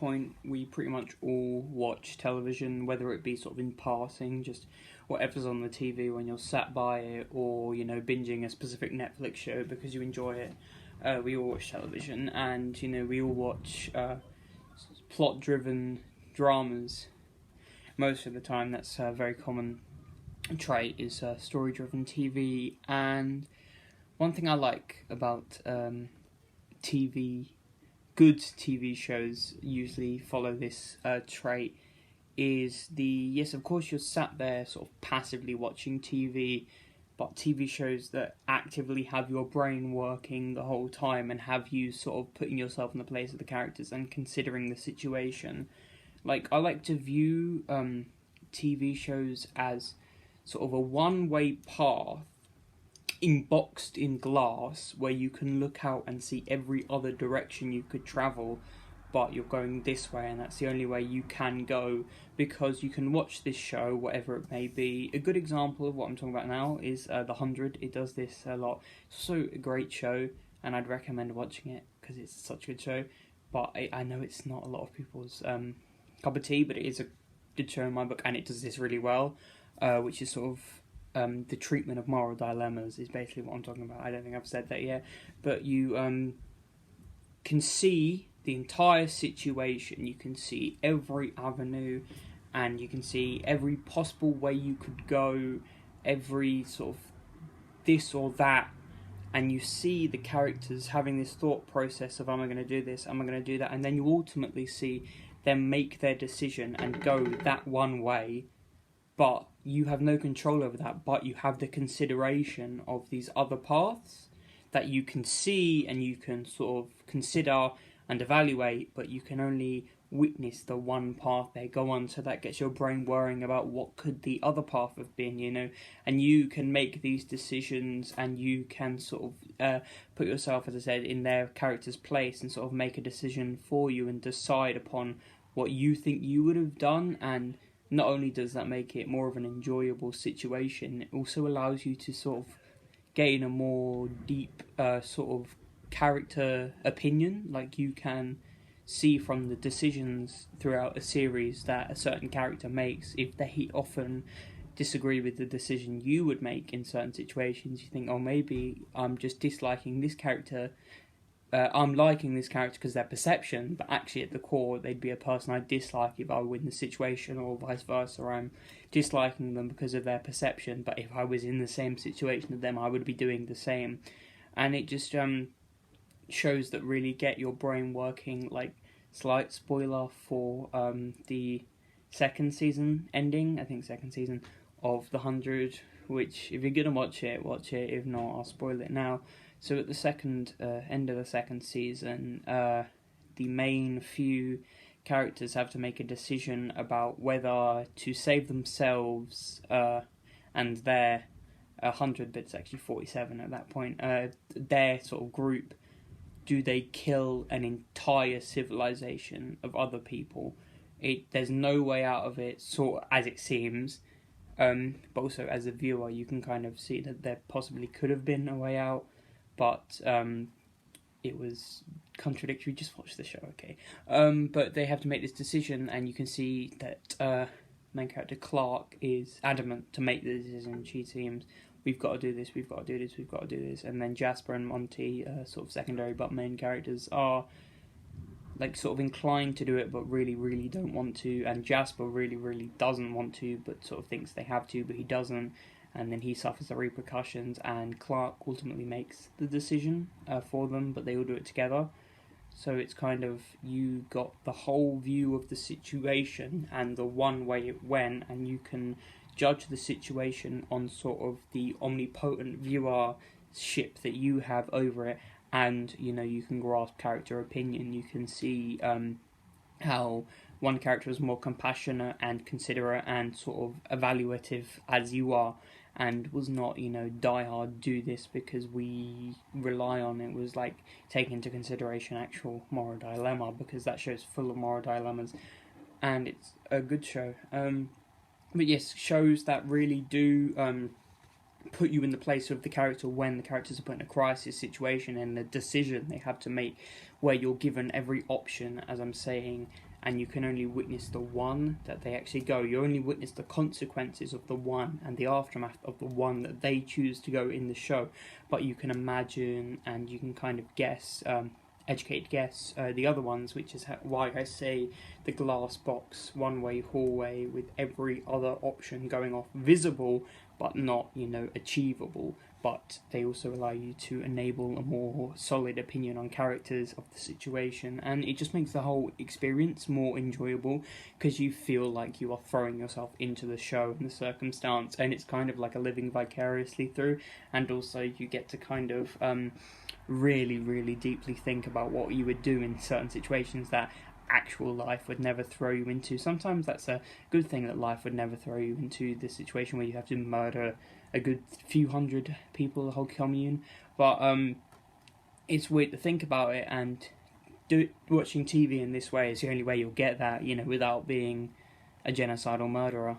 point, we pretty much all watch television, whether it be sort of in passing, just whatever's on the TV when you're sat by it, or, you know, binging a specific Netflix show because you enjoy it. We all watch television, and, you know, we all watch plot-driven dramas. Most of the time, that's a very common trait, is story-driven TV. And one thing I like about TV, good TV shows usually follow this trait, is yes, of course you're sat there sort of passively watching TV, but TV shows that actively have your brain working the whole time and have you sort of putting yourself in the place of the characters and considering the situation. Like, I like to view TV shows as sort of a one-way path boxed in glass, where you can look out and see every other direction you could travel, but you're going this way and that's the only way you can go, because you can watch this show, whatever it may be. A good example of what I'm talking about now is The 100. It does this a lot. It's also a great show, and I'd recommend watching it because it's such a good show, but I know it's not a lot of people's cup of tea, but it is a good show in my book, and it does this really well, which is sort of the treatment of moral dilemmas is basically what I'm talking about. I don't think I've said that yet, but you can see the entire situation, you can see every avenue, and you can see every possible way you could go, every sort of this or that, and you see the characters having this thought process of, am I going to do this, am I going to do that, and then you ultimately see them make their decision and go that one way, but you have no control over that, but you have the consideration of these other paths that you can see and you can sort of consider and evaluate, but you can only witness the one path they go on, so that gets your brain worrying about what could the other path have been, you know, and you can make these decisions, and you can sort of put yourself, as I said, in their character's place and sort of make a decision for you and decide upon what you think you would have done. And not only does that make it more of an enjoyable situation, it also allows you to sort of gain a more deep sort of character opinion. Like, you can see from the decisions throughout a series that a certain character makes, if they often disagree with the decision you would make in certain situations, you think, oh, maybe I'm just disliking this character, I'm liking this character because their perception, but actually at the core they'd be a person I dislike if I were in the situation, or vice versa. I'm disliking them because of their perception, but if I was in the same situation as them, I would be doing the same. And it just shows that really get your brain working. Like, slight spoiler for the second season ending, I think second season of The 100, which if you're going to watch it, if not, I'll spoil it now. So at the second end of the second season, the main few characters have to make a decision about whether to save themselves and their 100, but it's actually 47 at that point, their sort of group. Do they kill an entire civilization of other people? There's no way out of it, sort of, as it seems. But also, as a viewer, you can kind of see that there possibly could have been a way out, but it was contradictory. Just watch the show, okay? But they have to make this decision, and you can see that main character Clark is adamant to make the decision. She seems, we've got to do this, we've got to do this, we've got to do this. And then Jasper and Monty, sort of secondary but main characters, are like sort of inclined to do it, but really, really don't want to. And Jasper really, really doesn't want to, but sort of thinks they have to, but he doesn't. And then he suffers the repercussions, and Clark ultimately makes the decision for them, but they all do it together. So it's kind of, you got the whole view of the situation and the one way it went, and you can judge the situation on sort of the omnipotent viewership that you have over it, and, you know, you can grasp character opinion. You can see how one character is more compassionate and considerate and sort of evaluative as you are, and was not, you know, die hard, do this because we rely on it. Was like taking into consideration actual moral dilemma, because that show's full of moral dilemmas, and it's a good show. But yes, shows that really do put you in the place of the character when the characters are put in a crisis situation and the decision they have to make, where you're given every option, as I'm saying, and you can only witness the one that they actually go. You only witness the consequences of the one and the aftermath of the one that they choose to go in the show. But you can imagine and you can kind of guess, educated guess, the other ones, which is why I say the glass box, one-way hallway with every other option going off visible, but not, achievable. But they also allow you to enable a more solid opinion on characters of the situation, and it just makes the whole experience more enjoyable because you feel like you are throwing yourself into the show and the circumstance, and it's kind of like a living vicariously through, and also you get to kind of really, really deeply think about what you would do in certain situations that actual life would never throw you into. Sometimes that's a good thing, that life would never throw you into the situation where you have to murder a good few hundred people, the whole commune. But it's weird to think about it, and watching TV in this way is the only way you'll get that, without being a genocidal murderer.